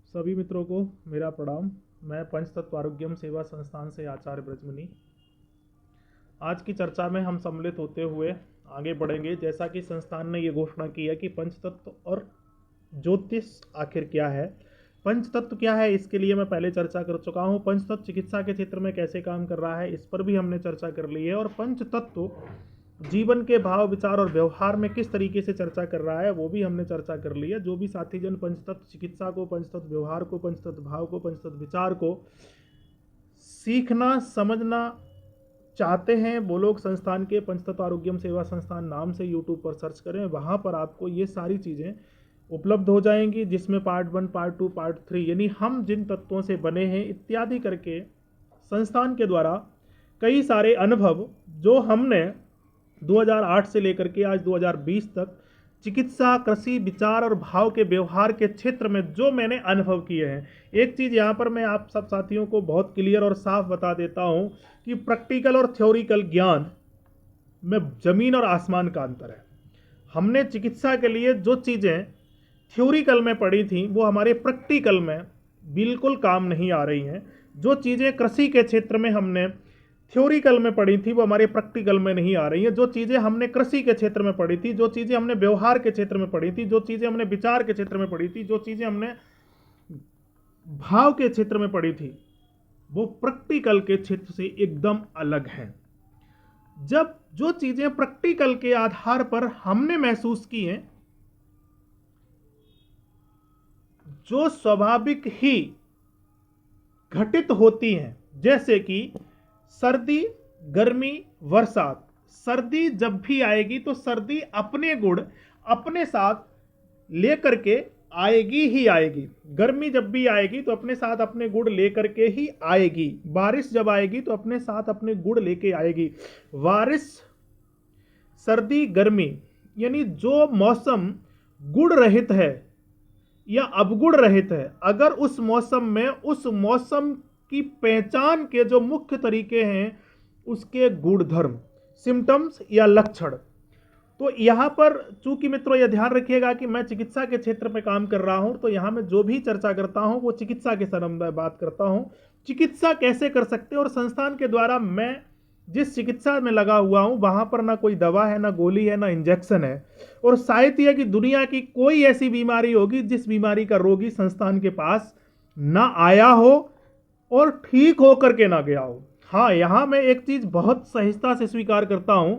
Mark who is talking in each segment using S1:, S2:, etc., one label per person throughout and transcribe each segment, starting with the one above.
S1: सभी मित्रों को मेरा प्रणाम। मैं पंचतत्व आरोग्यम सेवा संस्थान से आचार्य ब्रजमणि। आज की चर्चा में हम सम्मिलित होते हुए आगे बढ़ेंगे। जैसा कि संस्थान ने ये घोषणा की है कि पंचतत्व और ज्योतिष आखिर क्या है, पंचतत्व क्या है, इसके लिए मैं पहले चर्चा कर चुका हूँ। पंचतत्व चिकित्सा के क्षेत्र में कैसे काम कर रहा है, इस पर भी हमने चर्चा कर ली है। और पंचतत्व जीवन के भाव, विचार और व्यवहार में किस तरीके से चर्चा कर रहा है, वो भी हमने चर्चा कर ली है। जो भी साथी जन पंचतत्व चिकित्सा को, पंचतत्व व्यवहार को, पंचतत्व भाव को, पंचतत्व विचार को सीखना समझना चाहते हैं, वो लोग संस्थान के पंचतत्व आरोग्यम सेवा संस्थान नाम से यूट्यूब पर सर्च करें। वहाँ पर आपको ये सारी चीज़ें उपलब्ध हो जाएंगी, जिसमें पार्ट 1, पार्ट 2, पार्ट 3 यानी हम जिन तत्वों से बने हैं इत्यादि करके संस्थान के द्वारा कई सारे अनुभव जो हमने 2008 से लेकर के आज 2020 तक चिकित्सा, कृषि, विचार और भाव के व्यवहार के क्षेत्र में जो मैंने अनुभव किए हैं। एक चीज़ यहाँ पर मैं आप सब साथियों को बहुत क्लियर और साफ बता देता हूँ कि प्रैक्टिकल और थ्योरिकल ज्ञान में ज़मीन और आसमान का अंतर है। हमने चिकित्सा के लिए जो चीज़ें थ्योरिकल में पढ़ी थी वो हमारे प्रैक्टिकल में बिल्कुल काम नहीं आ रही हैं। जो चीज़ें कृषि के क्षेत्र में हमने थ्योरिकल में पढ़ी थी वो हमारे प्रैक्टिकल में नहीं आ रही हैं। जो चीज़ें हमने कृषि के क्षेत्र में पढ़ी थी, जो चीज़ें हमने व्यवहार के क्षेत्र में पढ़ी थी, जो चीज़ें हमने विचार के क्षेत्र में पढ़ी थी, जो चीज़ें हमने भाव के क्षेत्र में पढ़ी थी, वो प्रैक्टिकल के क्षेत्र से एकदम अलग हैं। जब जो चीज़ें प्रैक्टिकल के आधार पर हमने महसूस की हैं, जो स्वाभाविक ही घटित होती हैं, जैसे कि सर्दी, गर्मी, बरसात। सर्दी जब भी आएगी तो सर्दी अपने गुण अपने साथ लेकर के आएगी ही आएगी। गर्मी जब भी आएगी तो अपने साथ अपने गुण लेकर के ही आएगी। बारिश जब आएगी तो अपने साथ अपने गुण लेके आएगी। बारिश, सर्दी, गर्मी यानी जो मौसम गुण रहित है या अवगुण रहित है, अगर उस मौसम में उस मौसम की पहचान के जो मुख्य तरीके हैं, उसके गुणधर्म, सिम्टम्स या लक्षण। तो यहाँ पर चूंकि मित्रों यह ध्यान रखिएगा कि मैं चिकित्सा के क्षेत्र में काम कर रहा हूँ, तो यहाँ मैं जो भी चर्चा करता हूँ वो चिकित्सा के संबंध में बात करता हूँ। चिकित्सा कैसे कर सकते हैं, और संस्थान के द्वारा मैं जिस चिकित्सा में लगा हुआ हूँ वहाँ पर ना कोई दवा है, ना गोली है, ना इंजेक्शन है। और शायद यह कि दुनिया की कोई ऐसी बीमारी होगी जिस बीमारी का रोगी संस्थान के पास ना आया हो और ठीक होकर के ना गया हो। हाँ, यहां मैं एक चीज बहुत सहजता से स्वीकार करता हूं,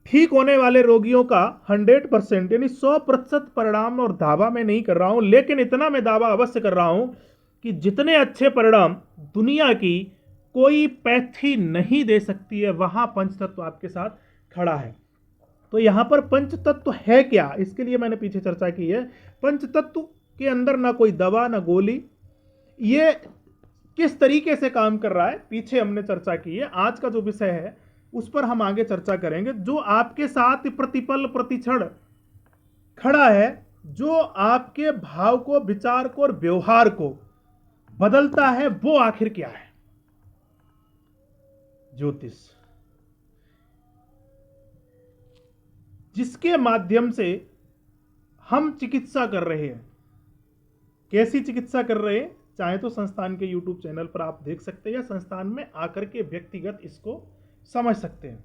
S1: ठीक होने वाले रोगियों का 100% यानी 100% परिणाम और दावा मैं नहीं कर रहा हूं, लेकिन इतना मैं दावा अवश्य कर रहा हूं कि जितने अच्छे परिणाम दुनिया की कोई पैथी नहीं दे सकती है, वहां पंचतत्व आपके साथ खड़ा है। तो यहां पर पंचतत्व है क्या, इसके लिए मैंने पीछे चर्चा की है। पंचतत्व के अंदर ना कोई दवा, ना गोली, ये किस तरीके से काम कर रहा है पीछे हमने चर्चा की है। आज का जो विषय है उस पर हम आगे चर्चा करेंगे। जो आपके साथ प्रतिपल प्रतिक्षण खड़ा है, जो आपके भाव को, विचार को और व्यवहार को बदलता है, वो आखिर क्या है? ज्योतिष, जिसके माध्यम से हम चिकित्सा कर रहे हैं। कैसी चिकित्सा कर रहे हैं, चाहे तो संस्थान के YouTube चैनल पर आप देख सकते हैं या संस्थान में आकर के व्यक्तिगत इसको समझ सकते हैं।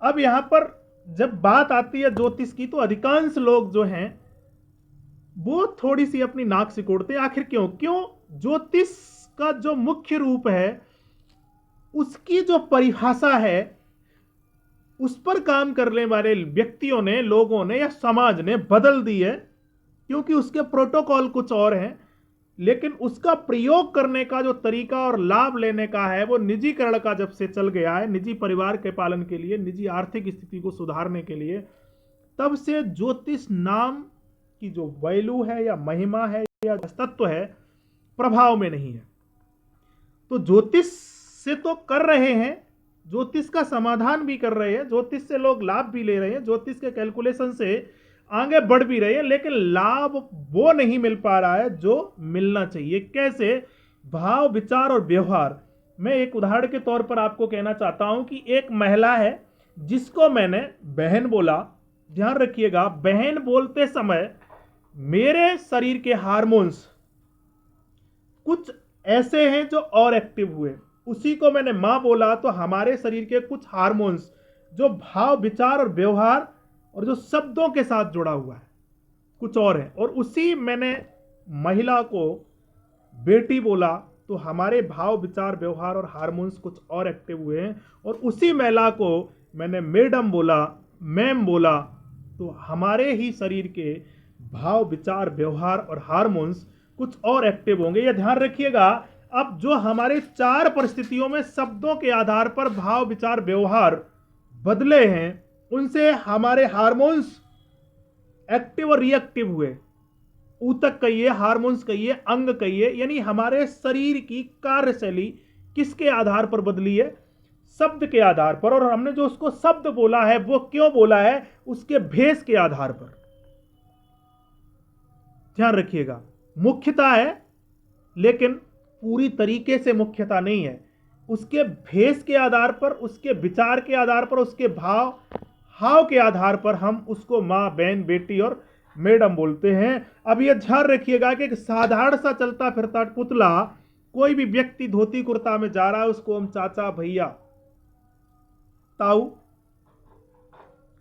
S1: अब यहां पर जब बात आती है ज्योतिष की, तो अधिकांश लोग जो हैं वो थोड़ी सी अपनी नाक सिकोड़ते हैं। आखिर क्यों? ज्योतिष का जो मुख्य रूप है, उसकी जो परिभाषा है, उस पर काम करने वाले व्यक्तियों ने, लोगों ने या समाज ने बदल दी है, क्योंकि उसके प्रोटोकॉल कुछ और हैं, लेकिन उसका प्रयोग करने का जो तरीका और लाभ लेने का है वो निजीकरण का जब से चल गया है, निजी परिवार के पालन के लिए, निजी आर्थिक स्थिति को सुधारने के लिए, तब से ज्योतिष नाम की जो वैल्यू है या महिमा है या तत्व है, प्रभाव में नहीं है। तो ज्योतिष से तो कर रहे हैं, ज्योतिष का समाधान भी कर रहे हैं, ज्योतिष से लोग लाभ भी ले रहे हैं, ज्योतिष के कैलकुलेशन से आगे बढ़ भी रहे हैं, लेकिन लाभ वो नहीं मिल पा रहा है जो मिलना चाहिए। कैसे? भाव, विचार और व्यवहार। मैं एक उदाहरण के तौर पर आपको कहना चाहता हूं कि एक महिला है जिसको मैंने बहन बोला। ध्यान रखिएगा, बहन बोलते समय मेरे शरीर के हार्मोन्स कुछ ऐसे हैं जो और एक्टिव हुए, उसी को मैंने मां बोला तो हमारे शरीर के कुछ हार्मोन्स जो भाव विचार और व्यवहार और जो शब्दों के साथ जुड़ा हुआ है कुछ और है, और उसी मैंने महिला को बेटी बोला तो हमारे भाव विचार व्यवहार और हार्मोन्स कुछ और एक्टिव हुए हैं, और उसी महिला को मैंने मैडम बोला मैम बोला तो हमारे ही शरीर के भाव विचार व्यवहार और हार्मोन्स कुछ और एक्टिव होंगे। यह ध्यान रखिएगा। अब जो हमारे 4 परिस्थितियों में शब्दों के आधार पर भाव विचार व्यवहार बदले हैं उनसे हमारे हार्मोन्स एक्टिव और रिएक्टिव हुए। ऊतक कहिए, हार्मोन्स कहिए, अंग कहिए, यानी हमारे शरीर की कार्यशैली किसके आधार पर बदली है? शब्द के आधार पर। और हमने जो उसको शब्द बोला है वो क्यों बोला है? उसके भेष के आधार पर। ध्यान रखिएगा, मुख्यता है लेकिन पूरी तरीके से मुख्यता नहीं है। उसके भेष के आधार पर, उसके विचार के आधार पर, उसके भाव के आधार पर हम उसको मां, बहन, बेटी और मैडम बोलते हैं। अब यह ध्यान रखिएगा कि एक साधारण सा चलता फिरता पुतला, कोई भी व्यक्ति धोती कुर्ता में जा रहा है उसको हम चाचा, भैया, ताऊ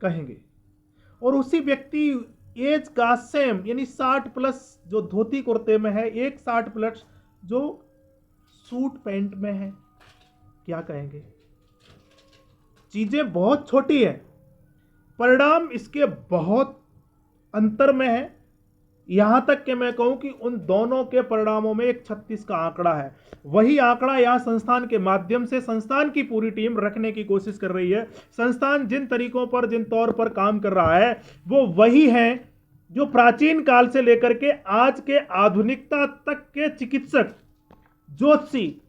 S1: कहेंगे, और उसी व्यक्ति एज का सेम यानी 60 प्लस जो धोती कुर्ते में है, एक 60 प्लस जो सूट पैंट में है, क्या कहेंगे? चीजें बहुत छोटी है, परिणाम इसके बहुत अंतर में है। यहां तक कि मैं कहूं कि उन दोनों के परिणामों में एक 36 का आंकड़ा है। वही आंकड़ा यहां संस्थान के माध्यम से संस्थान की पूरी टीम रखने की कोशिश कर रही है। संस्थान जिन तरीकों पर, जिन तौर पर काम कर रहा है वो वही है जो प्राचीन काल से लेकर के आज के आधुनिकता तक के चिकित्सक, ज्योतिषी,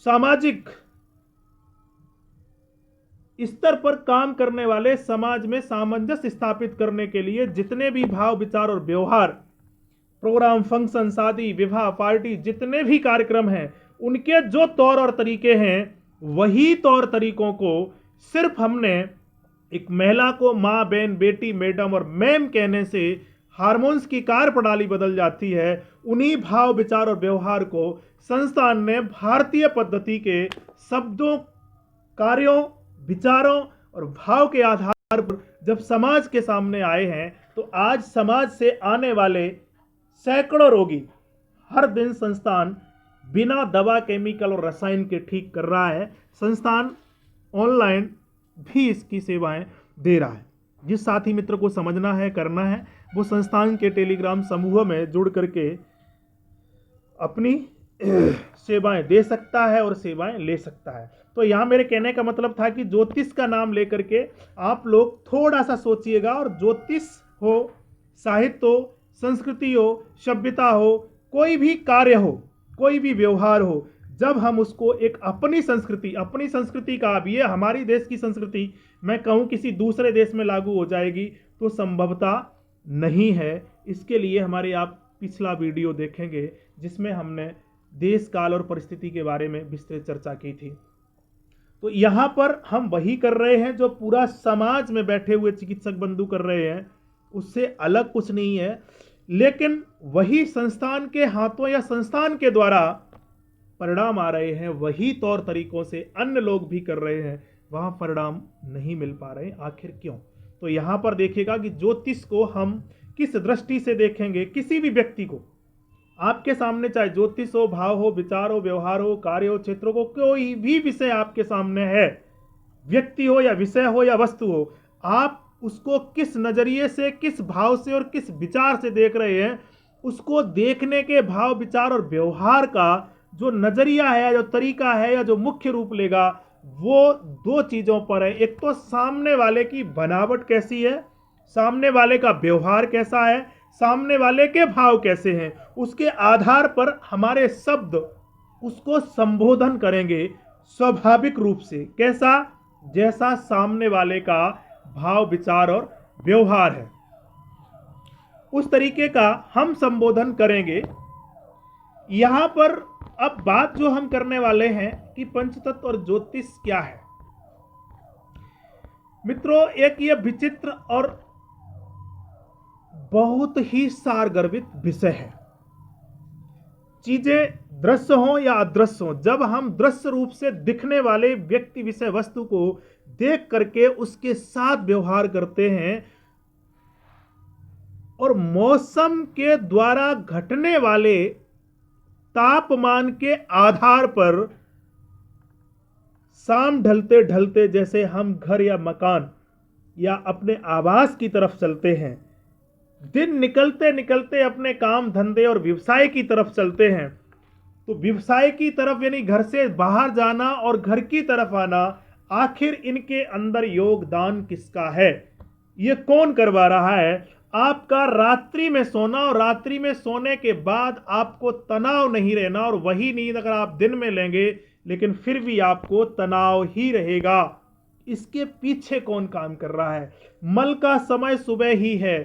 S1: सामाजिक स्तर पर काम करने वाले, समाज में सामंजस्य स्थापित करने के लिए जितने भी भाव विचार और व्यवहार, प्रोग्राम, फंक्शन, शादी, विवाह, पार्टी, जितने भी कार्यक्रम हैं उनके जो तौर और तरीके हैं वही तौर तरीकों को सिर्फ हमने एक महिला को मां, बहन, बेटी, मैडम और मैम कहने से हार्मोन्स की कार्यप्रणाली बदल जाती है। उन्हीं भाव विचार और व्यवहार को संस्थान ने भारतीय पद्धति के शब्दों, कार्यों, विचारों और भाव के आधार पर जब समाज के सामने आए हैं तो आज समाज से आने वाले सैकड़ों रोगी हर दिन संस्थान बिना दवा, केमिकल और रसायन के ठीक कर रहा है। संस्थान ऑनलाइन भी इसकी सेवाएं दे रहा है। जिस साथी मित्र को समझना है, करना है, वो संस्थान के टेलीग्राम समूह में जुड़ करके अपनी सेवाएं दे सकता है और सेवाएं ले सकता है। तो यहाँ मेरे कहने का मतलब था कि ज्योतिष का नाम लेकर के आप लोग थोड़ा सा सोचिएगा, और ज्योतिष हो, साहित्य हो, संस्कृति हो, सभ्यता हो, कोई भी कार्य हो, कोई भी व्यवहार हो, जब हम उसको एक अपनी संस्कृति का, अब ये हमारी देश की संस्कृति मैं कहूँ किसी दूसरे देश में लागू हो जाएगी तो संभवतः नहीं है। इसके लिए हमारे आप पिछला वीडियो देखेंगे जिसमें हमने देश, काल और परिस्थिति के बारे में विस्तृत चर्चा की थी। तो यहाँ पर हम वही कर रहे हैं जो पूरा समाज में बैठे हुए चिकित्सक बंधु कर रहे हैं, उससे अलग कुछ नहीं है। लेकिन वही संस्थान के हाथों या संस्थान के द्वारा परिणाम आ रहे हैं, वही तौर तरीकों से अन्य लोग भी कर रहे हैं, वहां परिणाम नहीं मिल पा रहे। आखिर क्यों? तो यहां पर देखिएगा कि ज्योतिष को हम किस दृष्टि से देखेंगे। किसी भी व्यक्ति को आपके सामने, चाहे ज्योतिष हो, भाव हो, विचार हो, व्यवहार हो, कार्य हो, क्षेत्रों को, कोई भी विषय आपके सामने है, व्यक्ति हो या विषय हो या वस्तु हो, आप उसको किस नजरिए से, किस भाव से और किस विचार से देख रहे हैं, उसको देखने के भाव, विचार और व्यवहार का जो नजरिया है, जो तरीका है या जो मुख्य रूप लेगा, वो 2 चीजों पर है। एक तो सामने वाले की बनावट कैसी है, सामने वाले का व्यवहार कैसा है, सामने वाले के भाव कैसे हैं, उसके आधार पर हमारे शब्द उसको संबोधन करेंगे स्वाभाविक रूप से। कैसा? जैसा सामने वाले का भाव, विचार और व्यवहार है उस तरीके का हम संबोधन करेंगे। यहां पर अब बात जो हम करने वाले हैं कि पंचतत्व और ज्योतिष क्या है। मित्रों, एक ये विचित्र और बहुत ही सारगर्भित विषय है। चीजें दृश्य हो या अदृश्य हो, जब हम दृश्य रूप से दिखने वाले व्यक्ति विषय वस्तु को देख करके उसके साथ व्यवहार करते हैं और मौसम के द्वारा घटने वाले तापमान के आधार पर शाम ढलते ढलते जैसे हम घर या मकान या अपने आवास की तरफ चलते हैं, दिन निकलते निकलते अपने काम धंधे और व्यवसाय की तरफ चलते हैं, तो व्यवसाय की तरफ यानी घर से बाहर जाना और घर की तरफ आना, आखिर इनके अंदर योगदान किसका है? ये कौन करवा रहा है? आपका रात्रि में सोना और रात्रि में सोने के बाद आपको तनाव नहीं रहना, और वही नींद अगर आप दिन में लेंगे लेकिन फिर भी आपको तनाव ही रहेगा। इसके पीछे कौन काम कर रहा है? मल का समय सुबह ही है,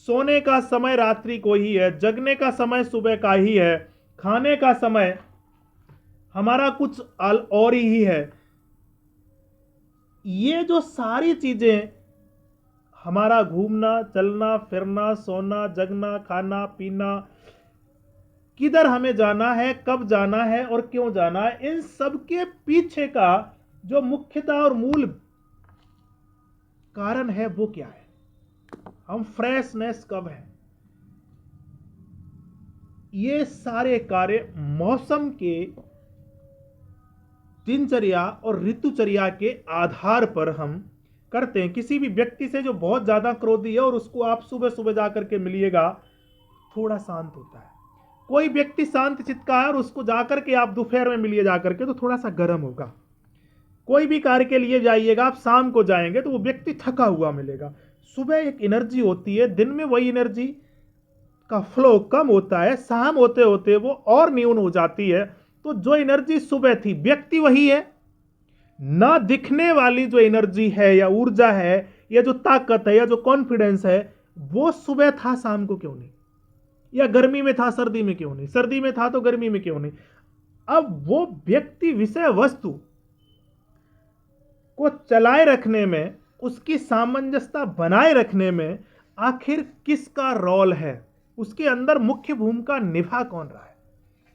S1: सोने का समय रात्रि को ही है, जगने का समय सुबह का ही है, खाने का समय हमारा कुछ और ही है। ये जो सारी चीजें, हमारा घूमना चलना फिरना सोना जगना खाना पीना, किधर हमें जाना है, कब जाना है और क्यों जाना है, इन सब के पीछे का जो मुख्यतः और मूल कारण है वो क्या है? हम फ्रेशनेस कब है? ये सारे कार्य मौसम के दिनचर्या और ऋतुचर्या के आधार पर हम करते हैं। किसी भी व्यक्ति से जो बहुत ज्यादा क्रोधी है और उसको आप सुबह सुबह जाकर के मिलिएगा, थोड़ा शांत होता है। कोई व्यक्ति शांत चित्त का है और उसको जाकर के आप दोपहर में मिलिए जाकर के, तो थोड़ा सा गर्म होगा। कोई भी कार्य के लिए जाइएगा, आप शाम को जाएंगे तो वो व्यक्ति थका हुआ मिलेगा। सुबह एक एनर्जी होती है, दिन में वही एनर्जी का फ्लो कम होता है, शाम होते होते वो और न्यून हो जाती है। तो जो एनर्जी सुबह थी, व्यक्ति वही है ना, दिखने वाली जो एनर्जी है या ऊर्जा है या जो ताकत है या जो कॉन्फिडेंस है, वो सुबह था, शाम को क्यों नहीं? या गर्मी में था, सर्दी में क्यों नहीं? सर्दी में था तो गर्मी में क्यों नहीं? अब वो व्यक्ति विषय वस्तु को चलाए रखने में, उसकी सामंजस्यता बनाए रखने में आखिर किसका रोल है? उसके अंदर मुख्य भूमिका निभा कौन रहा है?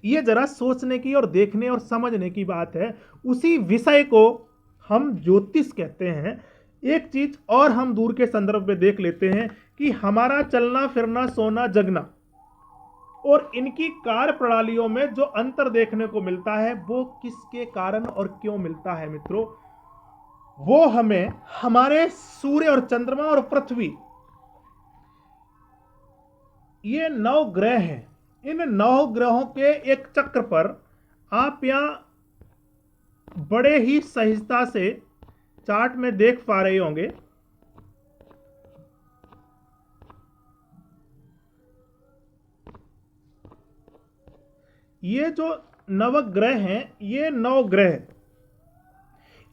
S1: ये जरा सोचने की और देखने और समझने की बात है। उसी विषय को हम ज्योतिष कहते हैं। एक चीज और हम दूर के संदर्भ में देख लेते हैं कि हमारा चलना फिरना सोना जगना और इनकी कार्य प्रणालियों में जो अंतर देखने को मिलता है, वो किसके कारण और क्यों मिलता है मित्रों? वो हमें हमारे सूर्य और चंद्रमा और पृथ्वी, ये 9 ग्रह हैं। इन 9 ग्रहों के एक चक्र पर आप यहां बड़े ही सहजता से चार्ट में देख पा रहे होंगे। ये जो नवग्रह हैं, ये 9 ग्रह,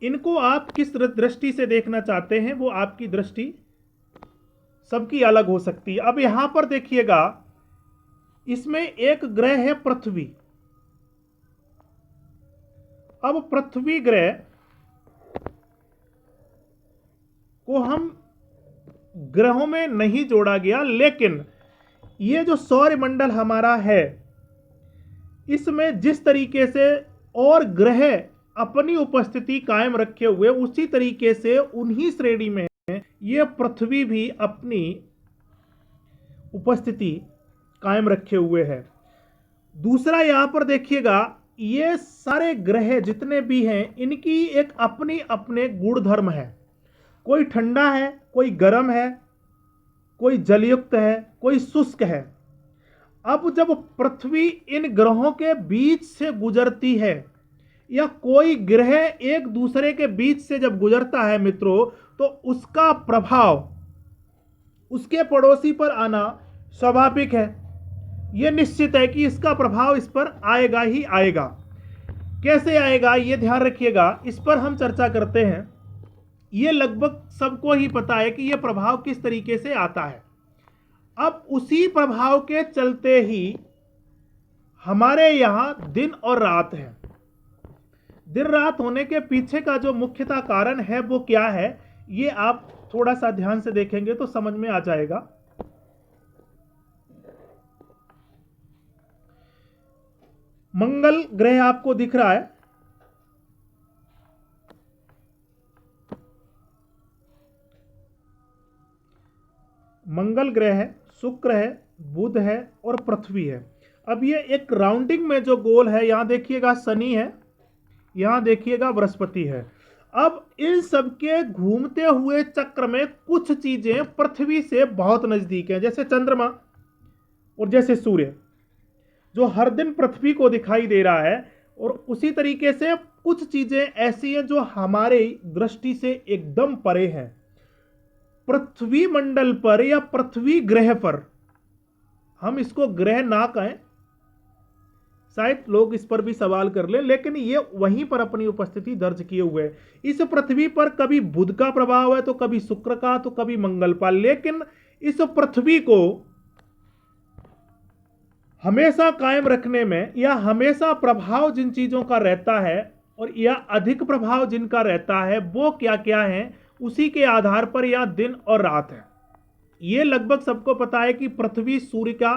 S1: इनको आप किस दृष्टि से देखना चाहते हैं, वो आपकी दृष्टि सबकी अलग हो सकती है। अब यहां पर देखिएगा, इसमें एक ग्रह है पृथ्वी। अब पृथ्वी ग्रह को हम ग्रहों में नहीं जोड़ा गया, लेकिन ये जो सौर मंडल हमारा है, इसमें जिस तरीके से और ग्रह अपनी उपस्थिति कायम रखे हुए, उसी तरीके से उन्हीं श्रेणी में ये पृथ्वी भी अपनी उपस्थिति कायम रखे हुए है। दूसरा यहां पर देखिएगा, ये सारे ग्रह जितने भी हैं, इनकी एक अपनी अपने गुणधर्म है। कोई ठंडा है, कोई गर्म है, कोई जलयुक्त है, कोई शुष्क है। अब जब पृथ्वी इन ग्रहों के बीच से गुजरती है या कोई ग्रह एक दूसरे के बीच से जब गुजरता है मित्रों, तो उसका प्रभाव उसके पड़ोसी पर आना स्वाभाविक है। यह निश्चित है कि इसका प्रभाव इस पर आएगा ही आएगा। कैसे आएगा, यह ध्यान रखिएगा, इस पर हम चर्चा करते हैं। यह लगभग सबको ही पता है कि यह प्रभाव किस तरीके से आता है। अब उसी प्रभाव के चलते ही हमारे यहां दिन और रात है। दिन रात होने के पीछे का जो मुख्यतः कारण है वो क्या है, ये आप थोड़ा सा ध्यान से देखेंगे तो समझ में आ जाएगा। मंगल ग्रह आपको दिख रहा है, मंगल ग्रह है, शुक्र है, बुध है और पृथ्वी है। अब ये एक राउंडिंग में जो गोल है, यहां देखिएगा शनि है, यहां देखिएगा बृहस्पति है। अब इन सबके घूमते हुए चक्र में कुछ चीजें पृथ्वी से बहुत नजदीक हैं, जैसे चंद्रमा और जैसे सूर्य जो हर दिन पृथ्वी को दिखाई दे रहा है, और उसी तरीके से कुछ चीजें ऐसी हैं जो हमारे दृष्टि से एकदम परे हैं। पृथ्वी मंडल पर या पृथ्वी ग्रह पर, हम इसको ग्रह ना कहें, शायद लोग इस पर भी सवाल कर ले, लेकिन ये वहीं पर अपनी उपस्थिति दर्ज किए हुए है। इस पृथ्वी पर कभी बुध का प्रभाव है, तो कभी शुक्र का, तो कभी मंगल का, लेकिन इस पृथ्वी को हमेशा कायम रखने में या हमेशा प्रभाव जिन चीजों का रहता है और या अधिक प्रभाव जिनका रहता है, वो क्या क्या है, उसी के आधार पर यह दिन और रात है। ये लगभग सबको पता है कि पृथ्वी सूर्य का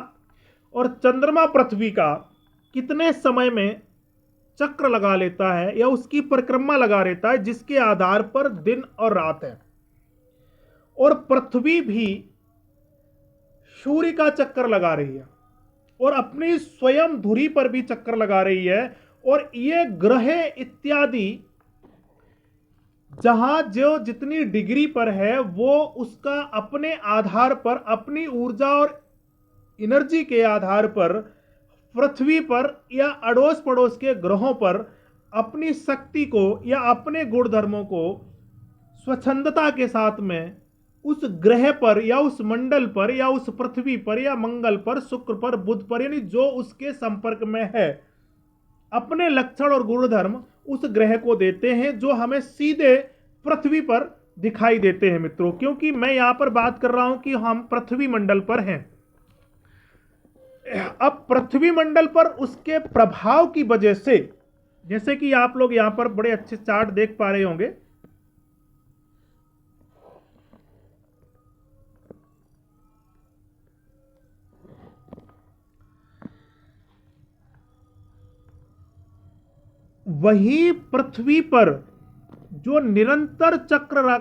S1: और चंद्रमा पृथ्वी का कितने समय में चक्र लगा लेता है या उसकी परिक्रमा लगा लेता है, जिसके आधार पर दिन और रात है। और पृथ्वी भी सूर्य का चक्कर लगा रही है और अपनी स्वयं धुरी पर भी चक्कर लगा रही है। और ये ग्रह इत्यादि जहां जो जितनी डिग्री पर है, वो उसका अपने आधार पर, अपनी ऊर्जा और एनर्जी के आधार पर पृथ्वी पर या अड़ोस पड़ोस के ग्रहों पर अपनी शक्ति को या अपने गुणधर्मों को स्वच्छंदता के साथ में उस ग्रह पर या उस मंडल पर या उस पृथ्वी पर या मंगल पर, शुक्र पर, बुध पर, यानी जो उसके संपर्क में है, अपने लक्षण और गुणधर्म उस ग्रह को देते हैं, जो हमें सीधे पृथ्वी पर दिखाई देते हैं मित्रों। क्योंकि मैं यहां पर बात कर रहा हूं कि हम पृथ्वी मंडल पर हैं। अब पृथ्वी मंडल पर उसके प्रभाव की वजह से, जैसे कि आप लोग यहां पर बड़े अच्छे चार्ट देख पा रहे होंगे, वही पृथ्वी पर जो निरंतर चक्र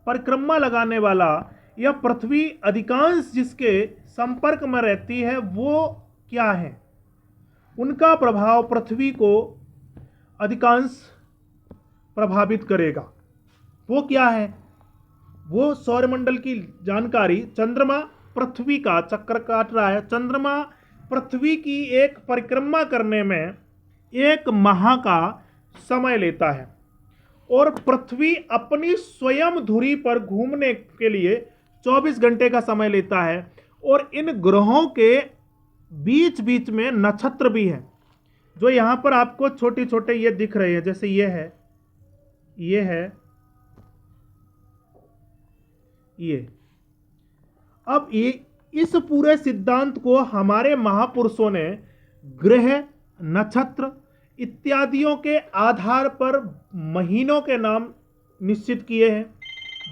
S1: परिक्रमा लगाने वाला या पृथ्वी अधिकांश जिसके संपर्क में रहती है, वो क्या है, उनका प्रभाव पृथ्वी को अधिकांश प्रभावित करेगा। वो क्या है, वो सौरमंडल की जानकारी, चंद्रमा पृथ्वी का चक्कर काट रहा है। चंद्रमा पृथ्वी की एक परिक्रमा करने में 1 माह का समय लेता है और पृथ्वी अपनी स्वयं धुरी पर घूमने के लिए 24 घंटे का समय लेता है। और इन ग्रहों के बीच बीच में नक्षत्र भी हैं, जो यहां पर आपको छोटे छोटे ये दिख रहे हैं, जैसे ये है, ये है, ये। अब ये इस पूरे सिद्धांत को हमारे महापुरुषों ने ग्रह, नक्षत्र इत्यादियों के आधार पर महीनों के नाम निश्चित किए हैं,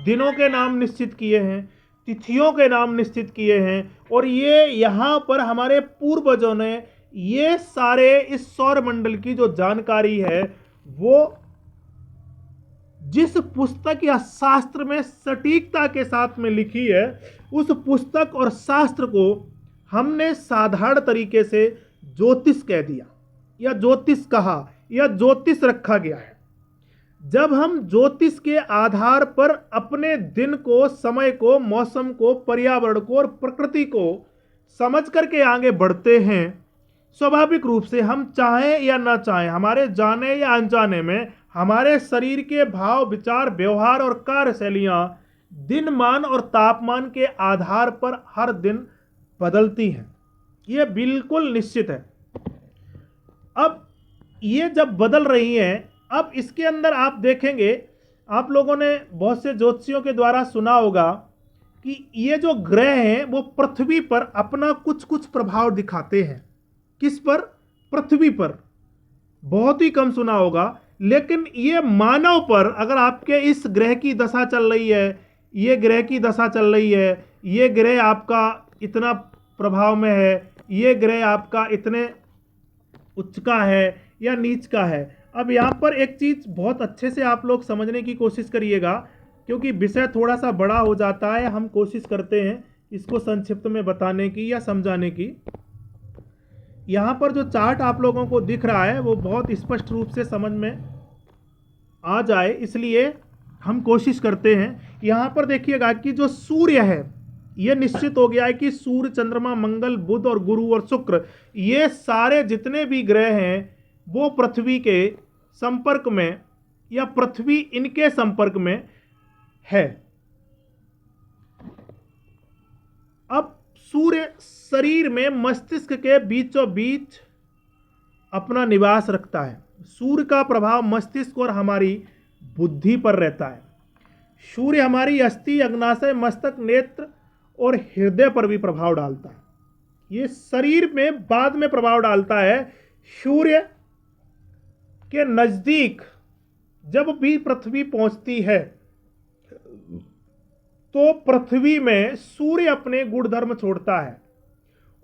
S1: दिनों के नाम निश्चित किए हैं, तिथियों के नाम निश्चित किए हैं। और ये यहाँ पर हमारे पूर्वजों ने ये सारे इस सौर मंडल की जो जानकारी है, वो जिस पुस्तक या शास्त्र में सटीकता के साथ में लिखी है, उस पुस्तक और शास्त्र को हमने साधारण तरीके से ज्योतिष कह दिया या ज्योतिष कहा या ज्योतिष रखा गया है। जब हम ज्योतिष के आधार पर अपने दिन को, समय को, मौसम को, पर्यावरण को और प्रकृति को समझ करके आगे बढ़ते हैं, स्वाभाविक रूप से हम चाहें या ना चाहें, हमारे जाने या अनजाने में हमारे शरीर के भाव, विचार, व्यवहार और कार्यशैलियां दिन, मान और तापमान के आधार पर हर दिन बदलती हैं। यह बिल्कुल निश्चित है। अब ये जब बदल रही हैं, अब इसके अंदर आप देखेंगे, आप लोगों ने बहुत से ज्योतिषियों के द्वारा सुना होगा कि ये जो ग्रह हैं वो पृथ्वी पर अपना कुछ कुछ प्रभाव दिखाते हैं। किस पर? पृथ्वी पर। बहुत ही कम सुना होगा, लेकिन ये मानव पर, अगर आपके इस ग्रह की दशा चल रही है, ये ग्रह की दशा चल रही है, ये ग्रह आपका इतना प्रभाव में है, ये ग्रह आपका इतने उच्च का है या नीच का है। अब यहाँ पर एक चीज़ बहुत अच्छे से आप लोग समझने की कोशिश करिएगा, क्योंकि विषय थोड़ा सा बड़ा हो जाता है। हम कोशिश करते हैं इसको संक्षिप्त में बताने की या समझाने की। यहाँ पर जो चार्ट आप लोगों को दिख रहा है वो बहुत स्पष्ट रूप से समझ में आ जाए, इसलिए हम कोशिश करते हैं। यहाँ पर देखिएगा कि जो सूर्य है, ये निश्चित हो गया है कि सूर्य, चंद्रमा, मंगल, बुध और गुरु और शुक्र, ये सारे जितने भी ग्रह हैं वो पृथ्वी के संपर्क में या पृथ्वी इनके संपर्क में है। अब सूर्य शरीर में मस्तिष्क के बीचों बीच अपना निवास रखता है। सूर्य का प्रभाव मस्तिष्क और हमारी बुद्धि पर रहता है। सूर्य हमारी अस्थि, अग्नाशय, मस्तक, नेत्र और हृदय पर भी प्रभाव डालता है। ये शरीर में बाद में प्रभाव डालता है। सूर्य के नजदीक जब भी पृथ्वी पहुंचती है तो पृथ्वी में सूर्य अपने गुणधर्म छोड़ता है,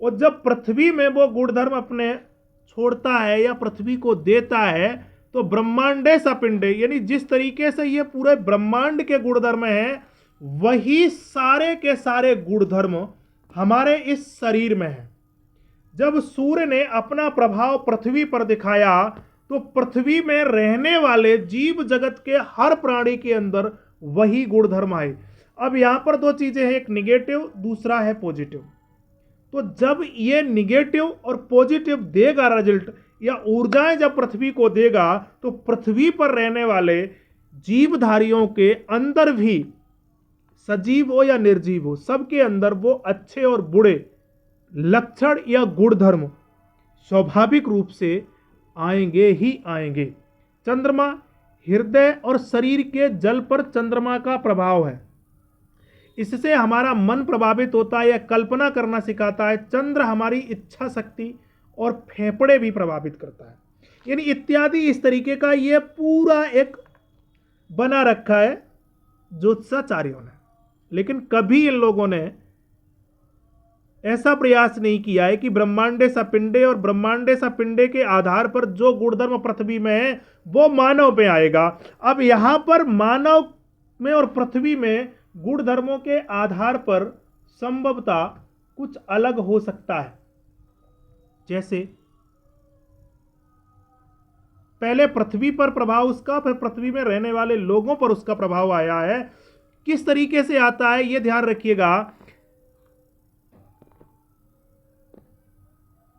S1: और जब पृथ्वी में वो गुणधर्म अपने छोड़ता है या पृथ्वी को देता है तो ब्रह्मांडे सपिंडे, यानी जिस तरीके से ये पूरे ब्रह्मांड के गुणधर्म हैं वही सारे के सारे गुणधर्म हमारे इस शरीर में हैं। जब सूर्य ने अपना प्रभाव पृथ्वी पर दिखाया तो पृथ्वी में रहने वाले जीव जगत के हर प्राणी के अंदर वही गुणधर्म आए। अब यहां पर दो चीजें हैं, एक निगेटिव, दूसरा है पॉजिटिव। तो जब ये निगेटिव और पॉजिटिव देगा रिजल्ट या ऊर्जाएं जब पृथ्वी को देगा तो पृथ्वी पर रहने वाले जीवधारियों के अंदर भी, सजीव हो या निर्जीव हो, सबके अंदर वो अच्छे और बुरे लक्षण या गुणधर्म स्वाभाविक रूप से आएंगे ही आएंगे। चंद्रमा, हृदय और शरीर के जल पर चंद्रमा का प्रभाव है। इससे हमारा मन प्रभावित होता है या कल्पना करना सिखाता है। चंद्र हमारी इच्छा शक्ति और फेफड़े भी प्रभावित करता है, यानी इत्यादि। इस तरीके का ये पूरा एक बना रखा है ज्योतिषाचार्यों ने, लेकिन कभी इन लोगों ने ऐसा प्रयास नहीं किया है कि ब्रह्मांडे सपिंडे और ब्रह्मांडे सपिंडे के आधार पर जो गुणधर्म पृथ्वी में है वो मानव में आएगा। अब यहां पर मानव में और पृथ्वी में गुणधर्मों के आधार पर संभवतः कुछ अलग हो सकता है। जैसे पहले पृथ्वी पर प्रभाव उसका, फिर पृथ्वी में रहने वाले लोगों पर उसका प्रभाव आया है। किस तरीके से आता है यह ध्यान रखिएगा।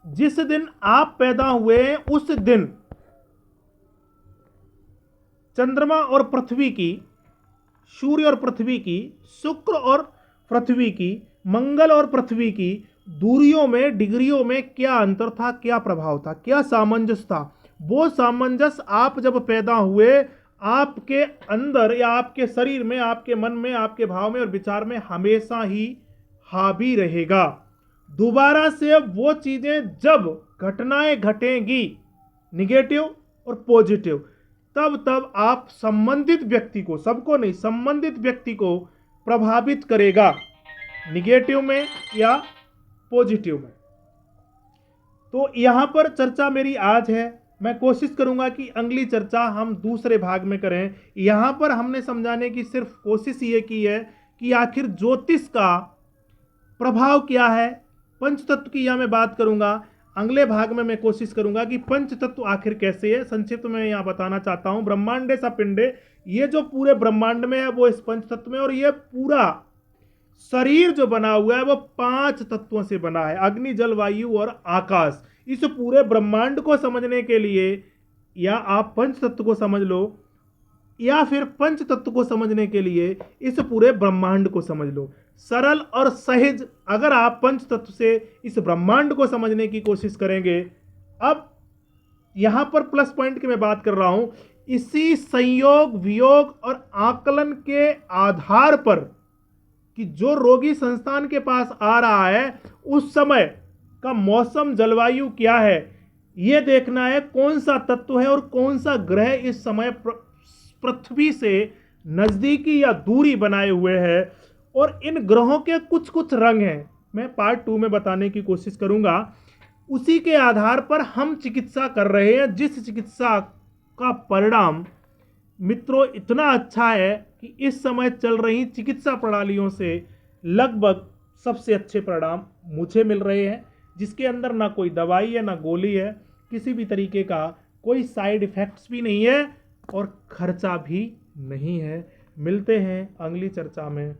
S1: जिस दिन आप पैदा हुए उस दिन चंद्रमा और पृथ्वी की, सूर्य और पृथ्वी की, शुक्र और पृथ्वी की, मंगल और पृथ्वी की दूरियों में, डिग्रियों में क्या अंतर था, क्या प्रभाव था, क्या सामंजस्य था। वो सामंजस्य आप जब पैदा हुए आपके अंदर या आपके शरीर में, आपके मन में, आपके भाव में और विचार में हमेशा ही हावी रहेगा। दोबारा से वो चीजें जब घटनाएं घटेंगी निगेटिव और पॉजिटिव, तब आप संबंधित व्यक्ति को, सबको नहीं, संबंधित व्यक्ति को प्रभावित करेगा, निगेटिव में या पॉजिटिव में। तो यहां पर चर्चा मेरी आज है। मैं कोशिश करूंगा कि अगली चर्चा हम दूसरे भाग में करें। यहां पर हमने समझाने की सिर्फ कोशिश ये की है कि आखिर ज्योतिष का प्रभाव क्या है। पंचतत्व की यहां मैं बात करूंगा। अगले भाग में मैं कोशिश करूंगा कि पंचतत्व आखिर कैसे है। संक्षिप्त में यहां बताना चाहता हूं, ब्रह्मांडे सा पिंडे, ये जो पूरे ब्रह्मांड में है वो इस पंचतत्व में, और ये पूरा शरीर जो बना हुआ है वो 5 तत्वों से बना है, अग्नि, जल, वायु और आकाश। इस पूरे ब्रह्मांड को समझने के लिए या आप पंच तत्व को समझ लो या फिर पंच तत्व को समझने के लिए इस पूरे ब्रह्मांड को समझ लो। सरल और सहज अगर आप पंच तत्व से इस ब्रह्मांड को समझने की कोशिश करेंगे। अब यहां पर प्लस पॉइंट की मैं बात कर रहा हूं, इसी संयोग, वियोग और आकलन के आधार पर कि जो रोगी संस्थान के पास आ रहा है उस समय का मौसम, जलवायु क्या है, यह देखना है कौन सा तत्व है और कौन सा ग्रह इस समय पृथ्वी से नजदीकी या दूरी बनाए हुए है। और इन ग्रहों के कुछ कुछ रंग हैं, मैं पार्ट 2 में बताने की कोशिश करूंगा। उसी के आधार पर हम चिकित्सा कर रहे हैं, जिस चिकित्सा का परिणाम मित्रों इतना अच्छा है कि इस समय चल रही चिकित्सा प्रणालियों से लगभग सबसे अच्छे परिणाम मुझे मिल रहे हैं, जिसके अंदर ना कोई दवाई है ना गोली है, किसी भी तरीके का कोई साइड इफेक्ट्स भी नहीं है और खर्चा भी नहीं है। मिलते हैं अगली चर्चा में,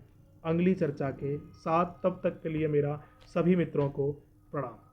S1: अगली चर्चा के साथ। तब तक के लिए मेरा सभी मित्रों को प्रणाम।